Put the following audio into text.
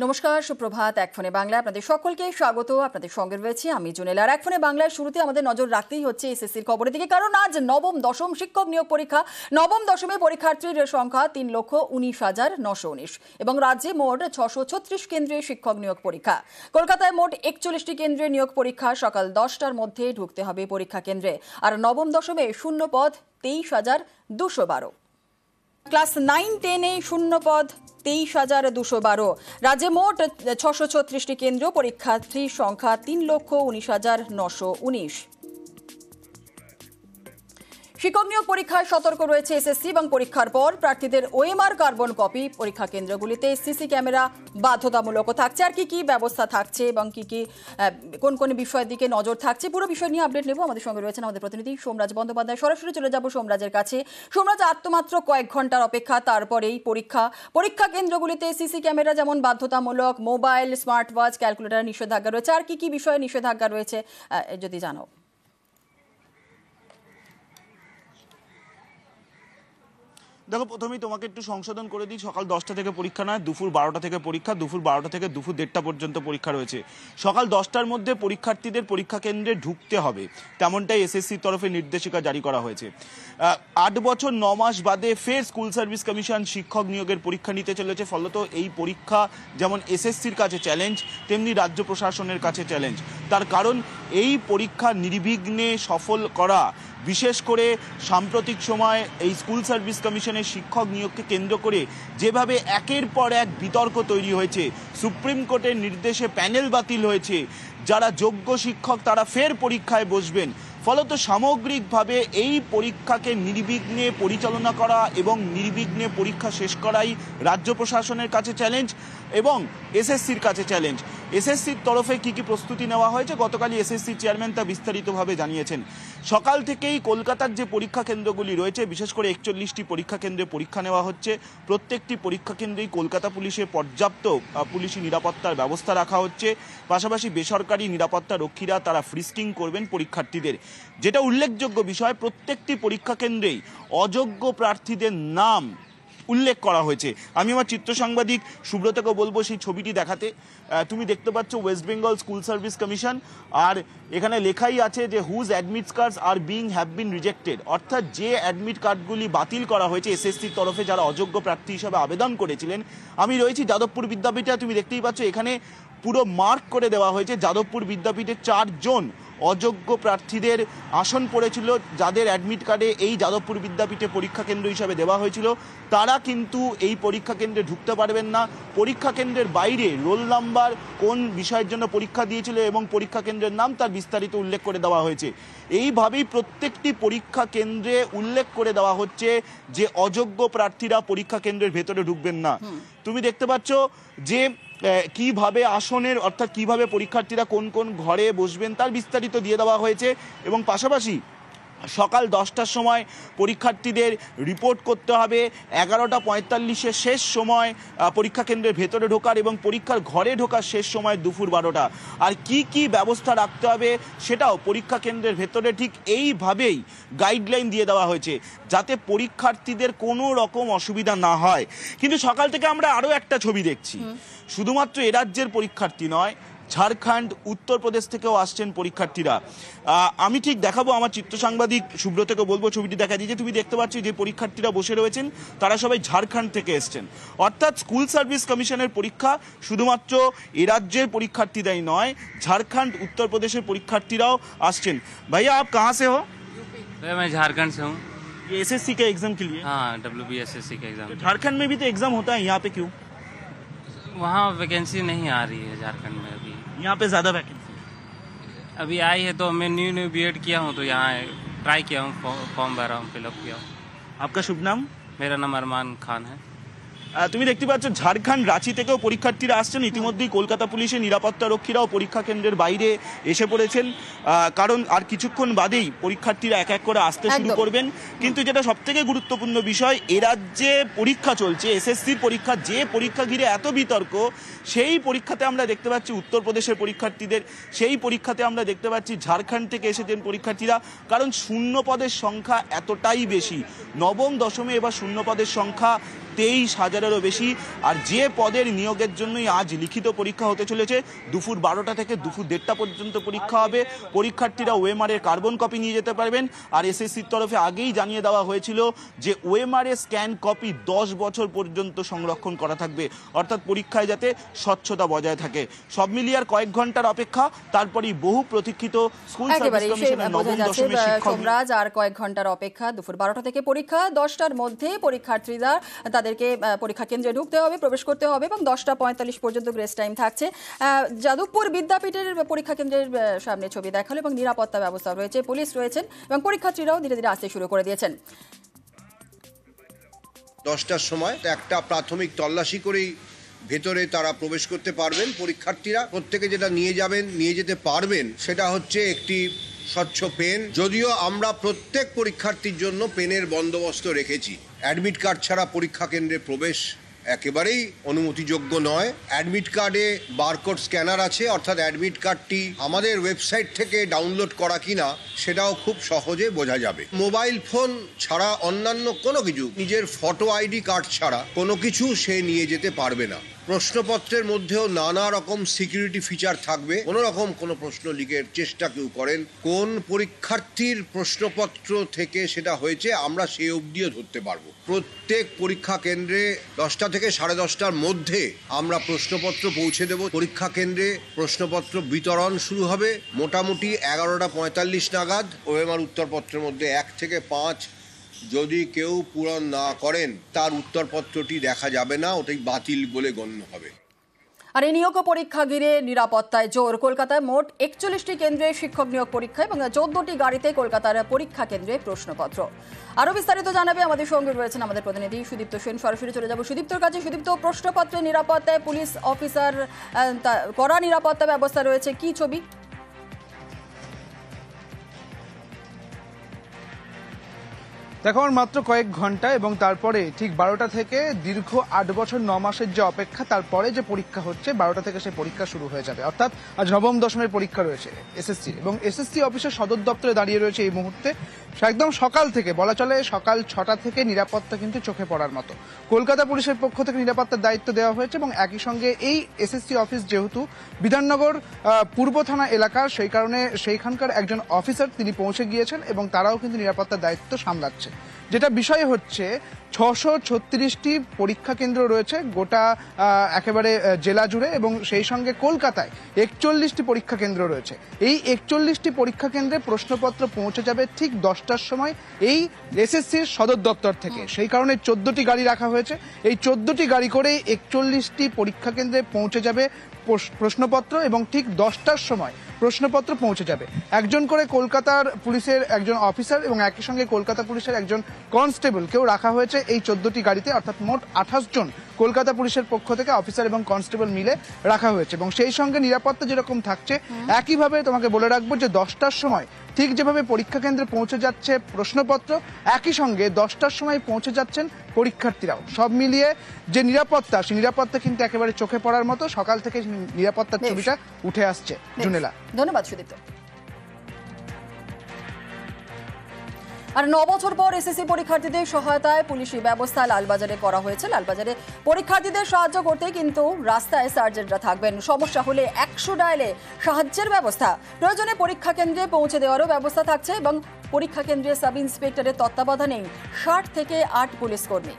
নমস্কার, সুপ্রভাত। এক ফোনে বাংলা আপনাদের সকলকে স্বাগত। আপনাদের সঙ্গে রয়েছে আমি জুনেল। আর এক ফোনে বাংলার শুরুতে আমাদের নজর রাখতেই হচ্ছে এসএসসির খবরের দিকে, কারণ আজ নবম দশম শিক্ষক নিয়োগ পরীক্ষা। নবম দশমে পরীক্ষার্থীর সংখ্যা 3,19,919 এবং রাজ্যে মোট 636 কেন্দ্রে শিক্ষক নিয়োগ পরীক্ষা। কলকাতায় মোট 41টি কেন্দ্রে নিয়োগ পরীক্ষা। সকাল 10টার মধ্যে ঢুকতে হবে পরীক্ষা কেন্দ্রে। আর নবম দশমে শূন্য পদ 23,212। ক্লাস 9-10-এ শূন্য পদ 23,212। রাজ্যে মোট 636টি কেন্দ্র, পরীক্ষার্থীর সংখ্যা 3,19,919। শিক্ষক নিয়োগ পরীক্ষায় সতর্ক রয়েছে এসএসসি এবং পরীক্ষার পর প্রার্থীদের ওএমআর কার্বন কপি। পরীক্ষা কেন্দ্রগুলিতে সিসি ক্যামেরা বাধ্যতামূলক থাকছে। আর কি ব্যবস্থা থাকছে এবং কোন কোন বিষয়ের দিকে নজর থাকছে, পুরো বিষয় নিয়ে আপডেট নেব। আমাদের সঙ্গে রয়েছেন আমাদের প্রতিনিধি সোমরাজ বন্দ্যোপাধ্যায়। সরাসরি চলে যাব সোমরাজের কাছে। সোমরাজ, মাত্র কয়েক ঘন্টার অপেক্ষা, তারপরেই পরীক্ষা কেন্দ্রগুলিতে সিসি ক্যামেরা যেমন বাধ্যতামূলক, মোবাইল, স্মার্ট ওয়াচ, ক্যালকুলেটর নিষেধাজ্ঞা রয়েছে। আর কি বিষয়ে নিষেধাজ্ঞা রয়েছে যদি জানাও। দেখো, প্রথমেই তোমাকে একটু সংশোধন করে দিই। সকাল 10টা থেকে পরীক্ষা নয়, দুপুর 12টা থেকে পরীক্ষা। দুপুর 12টা থেকে দুপুর 1:30টা পর্যন্ত পরীক্ষা রয়েছে। সকাল 10টার মধ্যে পরীক্ষার্থীদের পরীক্ষা কেন্দ্রে ঢুকতে হবে, তেমনটাই এসএসসির তরফে নির্দেশিকা জারি করা হয়েছে। 8 বছর 9 মাস বাদে ফের স্কুল সার্ভিস কমিশন শিক্ষক নিয়োগের পরীক্ষা নিতে চলেছে। ফলত এই পরীক্ষা যেমন এসএসসির কাছে চ্যালেঞ্জ, তেমনি রাজ্য প্রশাসনের কাছে চ্যালেঞ্জ। তার কারণ এই পরীক্ষা নির্বিঘ্নে সফল করা, বিশেষ করে সাম্প্রতিক সময় এই স্কুল সার্ভিস কমিশনের শিক্ষক নিয়োগকে কেন্দ্র করে যেভাবে একের পর এক বিতর্ক তৈরি হয়েছে, সুপ্রিম কোর্টের নির্দেশে প্যানেল বাতিল হয়েছে, যারা যোগ্য শিক্ষক তারা ফের পরীক্ষায় বসবেন। ফলত সামগ্রিকভাবে এই পরীক্ষাকে নির্বিঘ্নে পরিচালনা করা এবং নির্বিঘ্নে পরীক্ষা শেষ করাই রাজ্য প্রশাসনের কাছে চ্যালেঞ্জ এবং এসএসসির কাছে চ্যালেঞ্জ। এসএসসির তরফে কি প্রস্তুতি নেওয়া হয়েছে গতকালই এসএসসির চেয়ারম্যান তা বিস্তারিতভাবে জানিয়েছেন। সকাল থেকেই কলকাতার যে পরীক্ষা কেন্দ্রগুলি রয়েছে, বিশেষ করে 41টি পরীক্ষা কেন্দ্রে পরীক্ষা নেওয়া হচ্ছে। প্রত্যেকটি পরীক্ষা কেন্দ্রেই কলকাতা পুলিশের পর্যাপ্ত পুলিশি নিরাপত্তার ব্যবস্থা রাখা হচ্ছে। পাশাপাশি বেসরকারি নিরাপত্তা রক্ষীরা তারা ফ্রিস্কিং করবেন পরীক্ষার্থীদের। যেটা উল্লেখযোগ্য বিষয়, প্রত্যেকটি পরীক্ষা কেন্দ্রেই অযোগ্য প্রার্থীদের নাম উল্লেখ করা হয়েছে। আমি আমার চিত্র সাংবাদিক সুব্রতকে বলবো সেই ছবিটি দেখাতে। তুমি দেখতে পাচ্ছ West Bengal school service commission, আর এখানে লেখাই আছে যে whose admit cards are have been rejected, অর্থাৎ যে অ্যাডমিট কার্ডগুলি বাতিল করা হয়েছে এসএসসির তরফে যারা অযোগ্য প্রার্থী হিসাবে আবেদন করেছিলেন। আমি রয়েছি যাদবপুর বিদ্যাপীঠে। তুমি দেখতেই পাচ্ছ এখানে পুরো মার্ক করে দেওয়া হয়েছে যাদবপুর বিদ্যাপীঠে 4 জন অযোগ্য প্রার্থীদের আসন পড়েছিল, যাদের অ্যাডমিট কার্ডে এই যাদবপুর বিদ্যাপীঠে পরীক্ষা কেন্দ্র হিসাবে দেওয়া হয়েছিল। তারা কিন্তু এই পরীক্ষা কেন্দ্রে ঢুকতে পারবেন না। পরীক্ষা কেন্দ্রের বাইরে রোল নাম্বার, কোন বিষয়ের জন্য পরীক্ষা দিয়েছিল এবং পরীক্ষা কেন্দ্রের নাম তার বিস্তারিত উল্লেখ করে দেওয়া হয়েছে। এইভাবেই প্রত্যেকটি পরীক্ষা কেন্দ্রে উল্লেখ করে দেওয়া হচ্ছে যে অযোগ্য প্রার্থীরা পরীক্ষা কেন্দ্রের ভেতরে ঢুকবেন না। তুমি দেখতে পাচ্ছ যে কিভাবে আসনের, অর্থাৎ কিভাবে পরীক্ষার্থীরা কোন কোন ঘরে বসবেন তার বিস্তারিত দিয়ে দেওয়া হয়েছে। এবং পাশাপাশি সকাল 10টার সময় পরীক্ষার্থীদের রিপোর্ট করতে হবে। 11:45 শেষ সময় পরীক্ষা কেন্দ্রের ভেতরে ঢোকার এবং পরীক্ষার ঘরে ঢোকার শেষ সময় দুপুর 12টা। আর কি ব্যবস্থা রাখতে হবে সেটাও পরীক্ষা কেন্দ্রের ভেতরে ঠিক এইভাবেই গাইডলাইন দিয়ে দেওয়া হয়েছে, যাতে পরীক্ষার্থীদের কোনো রকম অসুবিধা না হয়। কিন্তু সকাল থেকে আমরা আরও একটা ছবি দেখছি। শুধুমাত্র এ রাজ্যের পরীক্ষার্থী নয়, ঝাড়খণ্ড, উত্তরপ্রদেশ থেকেও আসছেন পরীক্ষার্থীরা। আমি ঠিক দেখাবো, আমার চিত্র সাংবাদিক সুব্রতকে বলবো ছবিটি দেখা দিয়েছে। তুমি দেখতে পাচ্ছ যে পরীক্ষার্থীরা বসে রয়েছেন তারা সবাই ঝাড়খণ্ড থেকে এসছেন। অর্থাৎ স্কুল সার্ভিস কমিশনের পরীক্ষা শুধুমাত্র এ রাজ্যের পরীক্ষার্থীরাই নয়, ঝাড়খণ্ড, উত্তরপ্রদেশের পরীক্ষার্থীরাও আসছেন। ভাইয়া, आप कहाँ से हो? मैं झारखंड से हूँ। ये एसएससी के एग्जाम के लिए? हाँ, WBSSC का एग्जाम। झारखंड में भी तो एग्जाम होता है, यहाँ पे क्यों? वहाँ वैकेंसी नहीं आ रही है झारखंड में अभी। यहाँ पे ज्यादा वैकेंसी अभी आई है तो मैं न्यू बीएड किया हूँ, तो यहाँ ट्राई किया हूँ, फॉर्म भरा हूँ, फिलअप किया हूँ। आपका शुभ नाम? मेरा नाम अरमान खान है। তুমি দেখতে পাচ্ছ ঝাড়খণ্ড, রাঁচি থেকেও পরীক্ষার্থীরা আসছেন। ইতিমধ্যেই কলকাতা পুলিশের নিরাপত্তা রক্ষীরাও পরীক্ষা কেন্দ্রের বাইরে এসে পড়েছেন, কারণ আর কিছুক্ষণ বাদেই পরীক্ষার্থীরা এক এক করে আসতে শুরু করবেন। কিন্তু যেটা সবথেকে গুরুত্বপূর্ণ বিষয়, এ রাজ্যে পরীক্ষা চলছে, এসএসসির পরীক্ষা, যে পরীক্ষা ঘিরে এত বিতর্ক, সেই পরীক্ষাতে আমরা দেখতে পাচ্ছি উত্তরপ্রদেশের পরীক্ষার্থীদের, সেই পরীক্ষাতে আমরা দেখতে পাচ্ছি ঝাড়খণ্ড থেকে এসেছেন পরীক্ষার্থীরা। কারণ শূন্য পদের সংখ্যা এতটাই বেশি, নবম দশমে এবার শূন্য পদের সংখ্যা 23,000-এরও বেশি। আর যে পদের নিয়োগের জন্যই আজ লিখিত পরীক্ষা হতে চলেছে, দুপুর 12টা থেকে দুপুর 1:30টা পর্যন্ত পরীক্ষা হবে। পরীক্ষার্থীরা ওএমআর-এর কার্বন কপি নিয়ে যেতে পারবেন। আর এসএসসির তরফে আগেই জানিয়ে দেওয়া হয়েছিল যে ওএমআর-এর স্ক্যান কপি 10 বছর পর্যন্ত সংরক্ষণ করা থাকবে, অর্থাৎ পরীক্ষায় যাতে স্বচ্ছতা বজায় থাকে। সব মিলিয়ে আর কয়েক ঘন্টার অপেক্ষা, তারপরেই বহু প্রতীক্ষিত স্কুল সার্ভিস কমিশনের নবম দশমের শিক্ষক সোমরাজ আর কয়েক ঘন্টার অপেক্ষা। দুপুর 12টা থেকে পরীক্ষা, 10টার মধ্যে পরীক্ষার্থীরা তাদেরকে পরীক্ষা কেন্দ্রে ঢুকতে হবে, প্রবেশ করতে হবে এবং 10:45 পর্যন্ত গ্রেস টাইম থাকছে। যাদবপুর বিদ্যাপীঠের পরীক্ষা কেন্দ্রের সামনে ছবি দেখালো এবং নিরাপত্তা ব্যবস্থা রয়েছে, পুলিশ রয়েছেন এবং পরীক্ষার্থীরাও ধীরে ধীরে আসতে শুরু করে দিয়েছেন। 10টার সময় একটা প্রাথমিক তল্লাশি করেই ভেতরে তারা প্রবেশ করতে পারবেন। পরীক্ষার্থীরা প্রত্যেকে যেটা নিয়ে যেতে পারবেন সেটা হচ্ছে একটি স্বচ্ছ পেন। যদিও আমরা প্রত্যেক পরীক্ষার্থীর জন্য পেনের বন্দোবস্ত রেখেছি। অ্যাডমিট কার্ড ছাড়া পরীক্ষা কেন্দ্রে প্রবেশ একেবারেই অনুমতিযোগ্য নয়। অ্যাডমিট কার্ডে বারকোড স্ক্যানার আছে, অর্থাৎ অ্যাডমিট কার্ডটি আমাদের ওয়েবসাইট থেকে ডাউনলোড করা কিনা সেটাও খুব সহজে বোঝা যাবে। মোবাইল ফোন ছাড়া অন্যান্য কোনো কিছু, নিজের ফটো আইডি কার্ড ছাড়া কোনো কিছু সে নিয়ে যেতে পারবে না। প্রশ্নপত্রের মধ্যেও নানা রকম সিকিউরিটি ফিচার থাকবে। কোনো রকম কোনো প্রশ্ন লিকের চেষ্টা কেউ করেন, কোন পরীক্ষার্থীর প্রশ্নপত্র থেকে সেটা হয়েছে আমরা সে অবধিও ধরতে পারবো। প্রত্যেক পরীক্ষা কেন্দ্রে 10টা থেকে 10:30টার মধ্যে আমরা প্রশ্নপত্র পৌঁছে দেব। পরীক্ষা কেন্দ্রে প্রশ্নপত্র বিতরণ শুরু হবে মোটামুটি 11:45 নাগাদ। ওএমআর উত্তরপত্রের মধ্যে 1 থেকে 5 যদি কেউ পূরণ না করেন তার উত্তরপত্রটি দেখা যাবে না, ওটাই বাতিল বলে গণ্য হবে। আর এই নিয়োগ পরীক্ষা ঘিরে নিরাপত্তায় জোর। কলকাতায় মোট 41টি কেন্দ্রে শিক্ষক নিয়োগ পরীক্ষা এবং 14টি গাড়িতে কলকাতার পরীক্ষা কেন্দ্রে প্রশ্নপত্র। আরো বিস্তারিত জানাবে আমাদের সঙ্গে রয়েছেন আমাদের প্রতিনিধি সুদীপ্ত সেন। সরাসরি চলে যাব সুদীপ্তর কাছে। সুদীপ্ত, প্রশ্নপত্রের নিরাপত্তায় পুলিশ অফিসার, কড়া নিরাপত্তা ব্যবস্থা রয়েছে, কি ছবি? দেখো, মাত্র কয়েক ঘন্টা এবং তারপরে ঠিক 12টা থেকে দীর্ঘ 8 বছর 9 মাসের যে অপেক্ষা, তারপরে যে পরীক্ষা হচ্ছে 12টা থেকে সেই পরীক্ষা শুরু হয়ে যাবে। অর্থাৎ আজ নবম দশমের পরীক্ষা রয়েছে এসএসসি এবং এসএসসি অফিসের সদর দপ্তরে দাঁড়িয়ে রয়েছে এই মুহূর্তে। একদম সকাল থেকে, বলা চলে সকাল 6টা থেকে নিরাপত্তা কিন্তু চোখে পড়ার মতো। কলকাতা পুলিশের পক্ষ থেকে নিরাপত্তার দায়িত্ব দেওয়া হয়েছে এবং একই সঙ্গে এই এসএসসি অফিস যেহেতু বিধাননগর পূর্ব থানা এলাকা, সেই কারণে সেইখানকার একজন অফিসার তিনি পৌঁছে গিয়েছেন এবং তারাও কিন্তু নিরাপত্তার দায়িত্ব সামলাচ্ছে। যেটা বিষয় হচ্ছে 636টি পরীক্ষা কেন্দ্র রয়েছে গোটা একেবারে জেলা জুড়ে এবং সেই সঙ্গে কলকাতায় 41টি পরীক্ষা কেন্দ্র রয়েছে। এই 41টি পরীক্ষা কেন্দ্রে প্রশ্নপত্র পৌঁছে যাবে ঠিক 10টার সময় এই এসএসসির সদর দপ্তর থেকে। সেই কারণে 14টি গাড়ি রাখা হয়েছে। এই 14টি গাড়ি করে 41টি পরীক্ষা কেন্দ্রে পৌঁছে যাবে প্রশ্নপত্র এবং ঠিক 10টার সময় প্রশ্নপত্র পৌঁছে যাবে। একজন করে কলকাতার পুলিশের একজন অফিসার এবং একই সঙ্গে কলকাতা পুলিশের একজন কনস্টেবলকেও রাখা হয়েছে এই 14টি গাড়িতে, অর্থাৎ মোট 28 জন কলকাতা পুলিশের পক্ষ থেকে অফিসার এবং কনস্টেবল মিলে রাখা হয়েছে। এবং সেই সঙ্গে নিরাপত্তা যেরকম থাকছে, একইভাবে তোমাকে বলে রাখবো যে 10টার সময় ঠিক যেভাবে পরীক্ষা কেন্দ্রে পৌঁছে যাচ্ছে প্রশ্নপত্র, একই সঙ্গে 10টার সময় পৌঁছে যাচ্ছেন পরীক্ষার্থীরাও। সব মিলিয়ে যে নিরাপত্তা, সেই নিরাপত্তা কিন্তু একেবারে চোখে পড়ার মতো। সকাল থেকে নিরাপত্তার ছবিটা উঠে আসছে। জুনেলা, ধন্যবাদ সুদীপ্ত। আর 9 বছর পর এসএসসি পরীক্ষার্থীদের সহায়তায় পুলিশি ব্যবস্থা লালবাজারে করা হয়েছে। লালবাজারে পরীক্ষার্থীদের সাহায্য করতে কিন্তু রাস্তায় সার্জেন্টরা থাকবেন। সমস্যা হলে 100 ডায়ালে সাহায্যের ব্যবস্থা, প্রয়োজনে পরীক্ষা কেন্দ্রে পৌঁছে দেওয়ারও ব্যবস্থা থাকছে এবং পরীক্ষা কেন্দ্রে সাব ইন্সপেক্টরের তত্ত্বাবধানেই 60 থেকে 8 পুলিশ কর্মী।